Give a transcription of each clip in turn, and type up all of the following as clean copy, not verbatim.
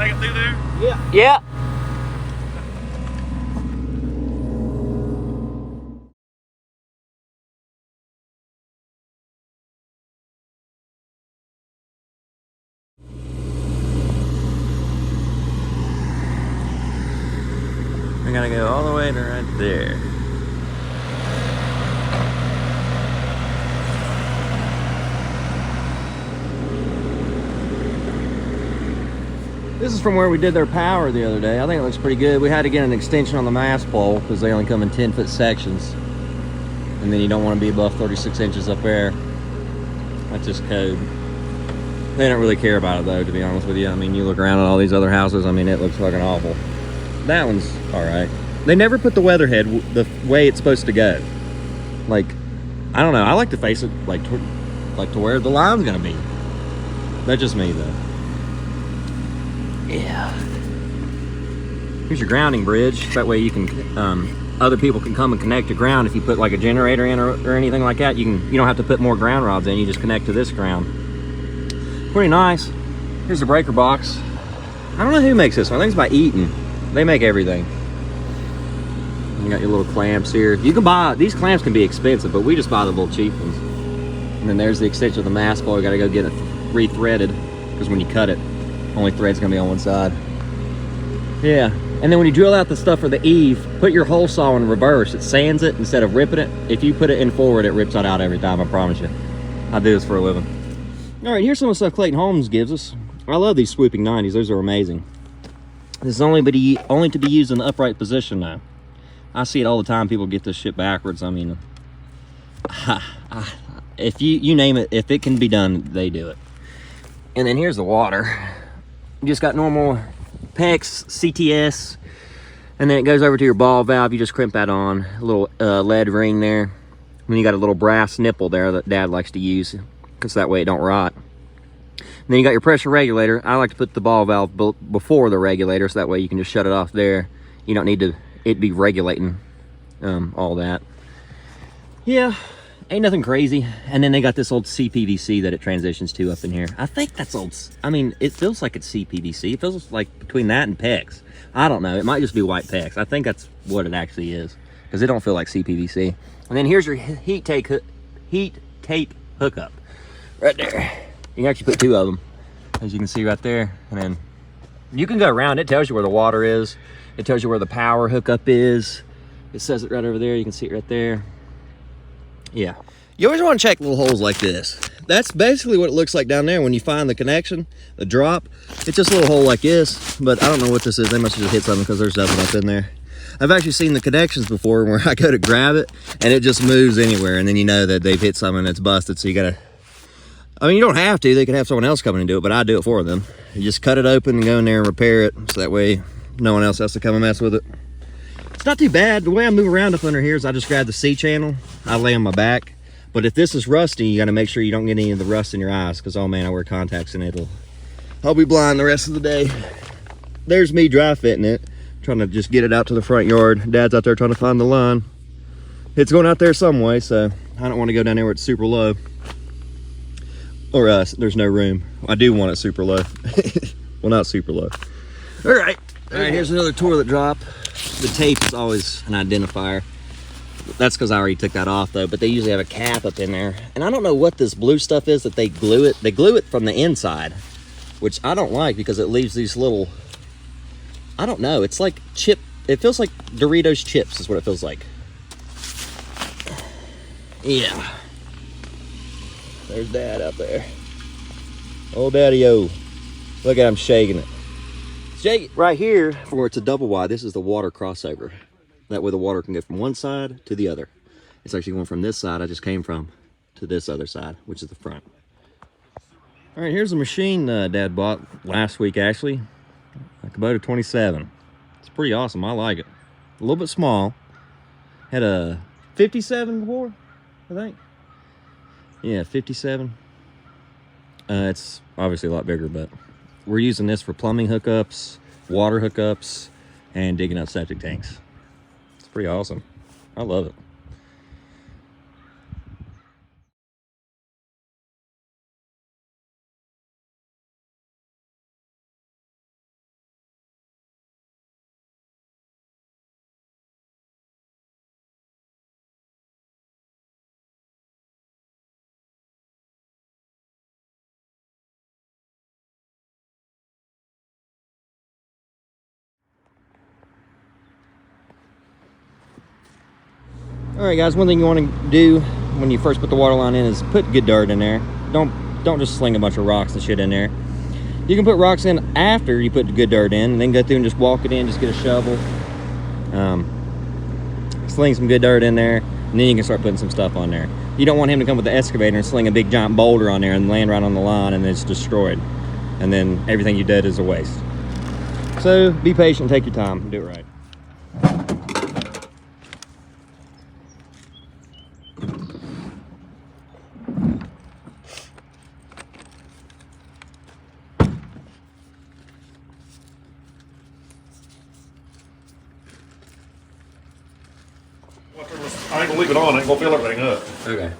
take it through there? Yeah. Yeah. We gotta go all the way to right there. This is from where we did their power the other day. I think it looks pretty good. We had to get an extension on the mast pole because they only come in 10-foot sections. And then you don't want to be above 36 inches up there. That's just code. They don't really care about it though, to be honest with you. I mean, you look around at all these other houses, I mean, it looks fucking awful. That one's all right. They never put the weatherhead the way it's supposed to go. Like, I don't know. I like to face it like to where the line's gonna be. That's just me though. Yeah. Here's your grounding bridge. That way you can, other people can come and connect to ground. If you put like a generator in or anything like that, you don't have to put more ground rods in. You just connect to this ground. Pretty nice. Here's the breaker box. I don't know who makes this one. I think it's by Eaton. They make everything. You got your little clamps here. You can buy, these clamps can be expensive, but we just buy the little cheap ones. And then there's the extension of the mast pole. You gotta go get it re-threaded because when you cut it, only thread's gonna be on one side. Yeah, and then when you drill out the stuff for the eave, put your hole saw in reverse. It sands it instead of ripping it. If you put it in forward, it rips it out every time, I promise you. I do this for a living. All right, here's some of the stuff Clayton Holmes gives us. I love these swooping 90s, those are amazing. This is only to be used in the upright position now. I see it all the time, people get this shit backwards. I mean, if you name it, if it can be done, they do it. And then here's the water. You just got normal PEX, CTS, and then it goes over to your ball valve. You just crimp that on, a little lead ring there. And then you got a little brass nipple there that Dad likes to use, because that way it don't rot. And then you got your pressure regulator. I like to put the ball valve before the regulator, so that way you can just shut it off there. You don't need it be regulating all that. Yeah. Ain't nothing crazy. And then they got this old CPVC that it transitions to up in here. I think that's old. I mean, it feels like it's CPVC. It feels like between that and PEX. I don't know. It might just be white PEX. I think that's what it actually is, because it don't feel like CPVC. And then here's your heat tape hookup right there. You can actually put two of them, as you can see right there. And then you can go around. It tells you where the water is. It tells you where the power hookup is. It says it right over there. You can see it right there. Yeah, you always want to check little holes like this. That's basically what it looks like down there when you find the connection, the drop. It's just a little hole like this, but I don't know what this is. They must have just hit something because there's nothing up in there. I've actually seen the connections before where I go to grab it and it just moves anywhere, and then you know that they've hit something that's busted. So you gotta, I mean, you don't have to. They could have someone else come in and do it, but I do it for them. You just cut it open and go in there and repair it, so that way no one else has to come and mess with it. It's not too bad. The way I move around up under here is I just grab the C channel, I lay on my back. But if this is rusty, you gotta make sure you don't get any of the rust in your eyes, because oh man, I wear contacts and I'll be blind the rest of the day. There's me dry fitting it, trying to just get it out to the front yard. Dad's out there trying to find the line. It's going out there some way, so I don't want to go down there where it's super low. Or there's no room. I do want it super low. Well, not super low. All right, here's another toilet drop. The tape is always an identifier. That's because I already took that off though, but they usually have a cap up in there. And I don't know what this blue stuff is that they glue it. They glue it from the inside, which I don't like because it leaves these little, I don't know, it's like chip. It feels like Doritos chips is what it feels like. Yeah. There's Dad up there. Oh, Daddy-o. Look at him shaking it. Shake it. Right here, where it's a double wide, this is the water crossover. That way the water can go from one side to the other. It's actually going from this side I just came from to this other side, which is the front. All right, here's a machine Dad bought last week, actually. A Kubota 27. It's pretty awesome. I like it. A little bit small. Had a 57 before, I think. Yeah, 57. It's obviously a lot bigger, but we're using this for plumbing hookups, water hookups, and digging up septic tanks. It's pretty awesome. I love it. All right, guys, one thing you want to do when you first put the water line in is put good dirt in there. Don't just sling a bunch of rocks and shit in there. You can put rocks in after you put the good dirt in, and then go through and just walk it in, just get a shovel. Sling some good dirt in there, and then you can start putting some stuff on there. You don't want him to come with the excavator and sling a big giant boulder on there and land right on the line, and it's destroyed. And then everything you did is a waste. So be patient, take your time, do it right. I ain't gonna leave it on, I ain't gonna fill everything up. Okay.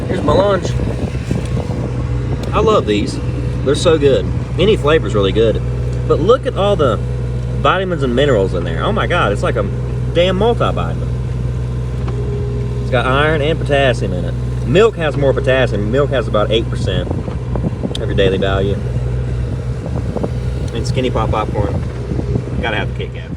Here's my lunch. I love these. They're so good. Any flavor's really good. But look at all the vitamins and minerals in there. Oh my God, it's like a damn multivitamin. It's got iron and potassium in it. Milk has more potassium. Milk has about 8% of your daily value. And Skinny Pop popcorn. Gotta have the Kit Kat.